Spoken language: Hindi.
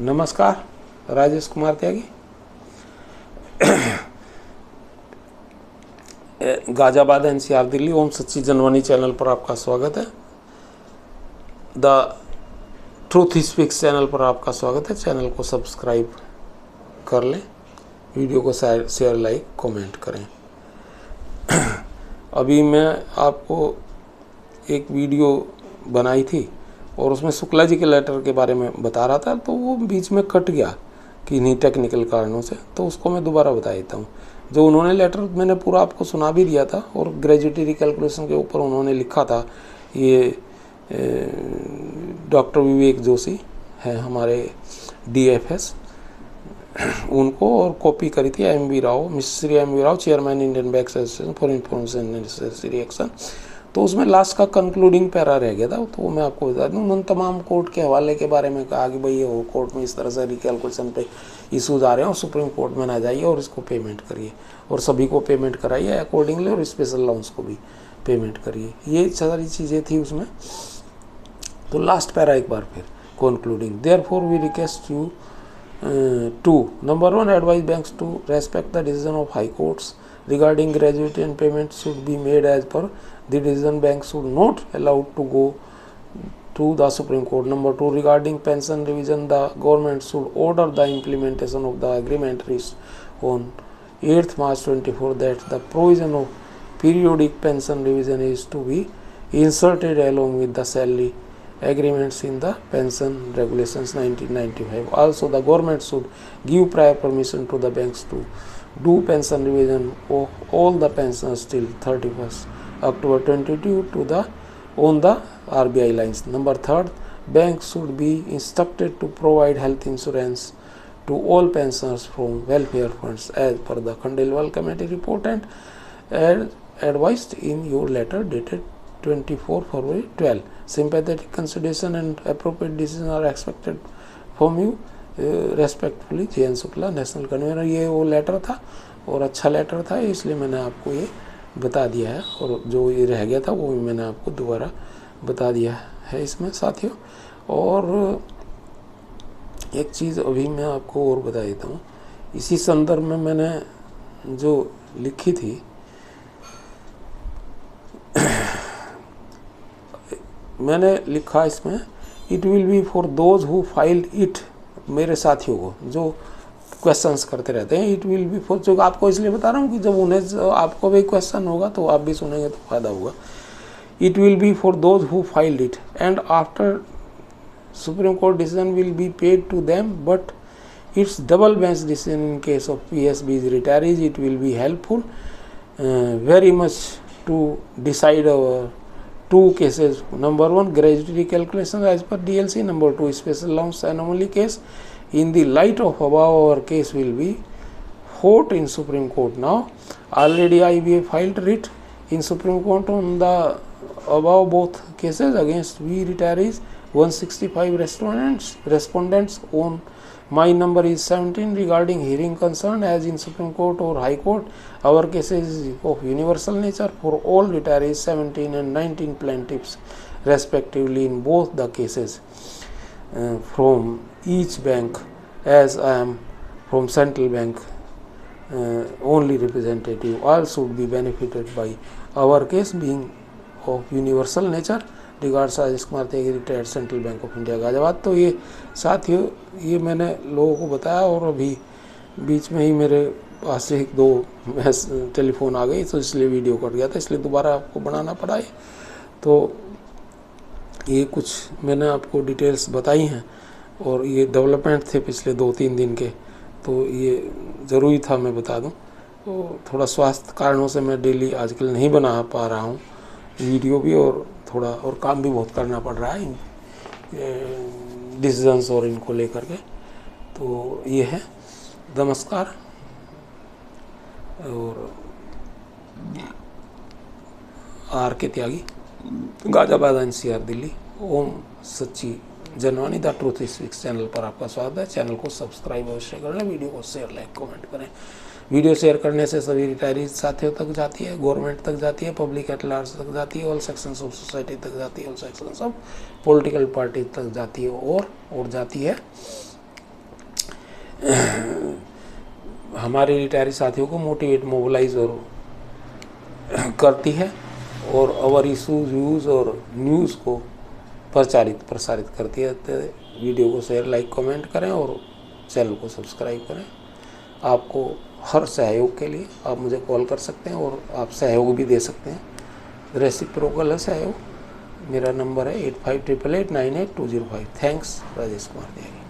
नमस्कार, राजेश कुमार त्यागी। गाजियाबाद एनसीआर दिल्ली ओम सच्ची जनवाणी चैनल पर आपका स्वागत है। द ट्रूथ स्पीक्स चैनल पर आपका स्वागत है। चैनल को सब्सक्राइब कर लें, वीडियो को शेयर लाइक कमेंट करें। अभी मैं आपको एक वीडियो बनाई थी और उसमें शुक्ला जी के लेटर के बारे में बता रहा था, तो वो बीच में कट गया किन्हीं टेक्निकल कारणों से, तो उसको मैं दोबारा बता देता हूँ। जो उन्होंने लेटर मैंने पूरा आपको सुना भी दिया था और ग्रेजुएटरी कैलकुलेशन के ऊपर उन्होंने लिखा था। ये डॉक्टर विवेक जोशी हैं हमारे DFS, उनको और कॉपी करी थी MV Rao, mister MV Rao, chairman Indian bank association for information necessary action. तो उसमें लास्ट का कंक्लूडिंग पैरा रह गया था, तो वो मैं आपको बता दूँ। उन तमाम कोर्ट के हवाले के बारे में कहा कि भाई ये वो कोर्ट में इस तरह से रिकैलकुलेशन पे इशूज़ आ रहे हैं और सुप्रीम कोर्ट में ना जाइए और इसको पेमेंट करिए और सभी को पेमेंट कराइए अकॉर्डिंगली और स्पेशल लाउंस को भी पेमेंट करिए। ये सारी चीज़ें थी उसमें। तो लास्ट पैरा एक बार फिर concluding, therefore we request you to number 1 advise banks to respect the decision of high courts regarding gratuity and payment should be made as per the decision. Banks should not allowed to go to the Supreme Court. Number 2, regarding pension revision, the government should order the implementation of the agreement reached on 8th March 24 that the provision of periodic pension revision is to be inserted along with the salary agreements in the pension regulations 1995. Also, the government should give prior permission to the banks to do pension revision of all the pensions till 31st October 22 to the on the RBI lines. Number 3, banks should be instructed to provide health insurance to all pensioners from welfare funds as per the Khandelwal committee report and as advised in your letter dated 24 February 12. Sympathetic consideration and appropriate decisions are expected from you. Respectfully JN Shukla, national convener. ये वो लेटर था और अच्छा लेटर था, इसलिए मैंने आपको ये बता दिया है और जो ये रह गया था वो भी मैंने आपको दोबारा बता दिया है इसमें साथियों। और एक चीज़ अभी मैं आपको और बता देता हूँ, इसी संदर्भ में मैंने जो लिखी थी, मैंने लिखा इसमें, it will be for those who filed it, मेरे साथियों को जो क्वेश्चंस करते रहते हैं, इट विल बी फॉर, जो आपको इसलिए बता रहा हूँ कि जब उन्हें आपको भी क्वेश्चन होगा तो आप भी सुनेंगे तो फायदा होगा। It will be for those who filed it and after supreme court decision will be paid to them but it's double bench decision in case of PSB's retirees. It will be helpful very much to decide our two cases. Number 1, gratuity calculation as per DLC. Number 2, special allowance anomaly case. In the light of above, our case will be fought in Supreme Court. Now, already IBA filed writ in Supreme Court on the above both cases against we retirees. 165 respondents on my number is 17 regarding hearing concern as in Supreme Court or High Court. Our cases is of universal nature for all retirees, 17 and 19 plaintiffs respectively in both the cases from each bank, as I am from central bank only representative. All should be benefited by our case being of universal nature. Regards Rajesh Kumar Tyagi, retired central bank of India Ghaziabad. तो ये साथियों, ये मैंने लोगों को बताया और अभी बीच में ही मेरे पास से 1-2 टेलीफोन आ गई, तो इसलिए वीडियो कट गया था, इसलिए दोबारा आपको बनाना पड़ा है। तो ये कुछ मैंने आपको डिटेल्स बताई हैं और ये डेवलपमेंट थे पिछले 2-3 दिन के, तो ये ज़रूरी था मैं बता दूं। तो थोड़ा स्वास्थ्य कारणों से मैं डेली आजकल नहीं बना पा रहा हूँ वीडियो भी, और थोड़ा और काम भी बहुत करना पड़ रहा है इन डिसीजंस और इनको लेकर के। तो ये है, नमस्कार। और RK त्यागी, गाजियाबाद NCR दिल्ली, ओम सच्ची Janwani, the truth speaks channel पर आपका स्वागत है। चैनल को सब्सक्राइब अवश्य करें, वीडियो को शेयर लाइक कमेंट करें। वीडियो शेयर करने से सभी रिटायरीज साथियों तक जाती है, गवर्नमेंट तक जाती है, पब्लिक एट लार्ज तक जाती है, ऑल सेक्शंस ऑफ सोसाइटी तक जाती है, all sections of political party तक जाती है और जाती है हमारे रिटायरी साथियों को मोटिवेट, मोबिलाइज और करती है और अवर इशूज़, व्यूज़ और न्यूज़ को प्रसारित करती है। तो वीडियो को शेयर, लाइक, कमेंट करें और चैनल को सब्सक्राइब करें। आपको हर सहयोग के लिए आप मुझे कॉल कर सकते हैं और आप सहयोग भी दे सकते हैं। रेसिप्रोकल है सहयोग। मेरा नंबर है 8588898205। थैंक्स, राजेश कुमार त्यागी।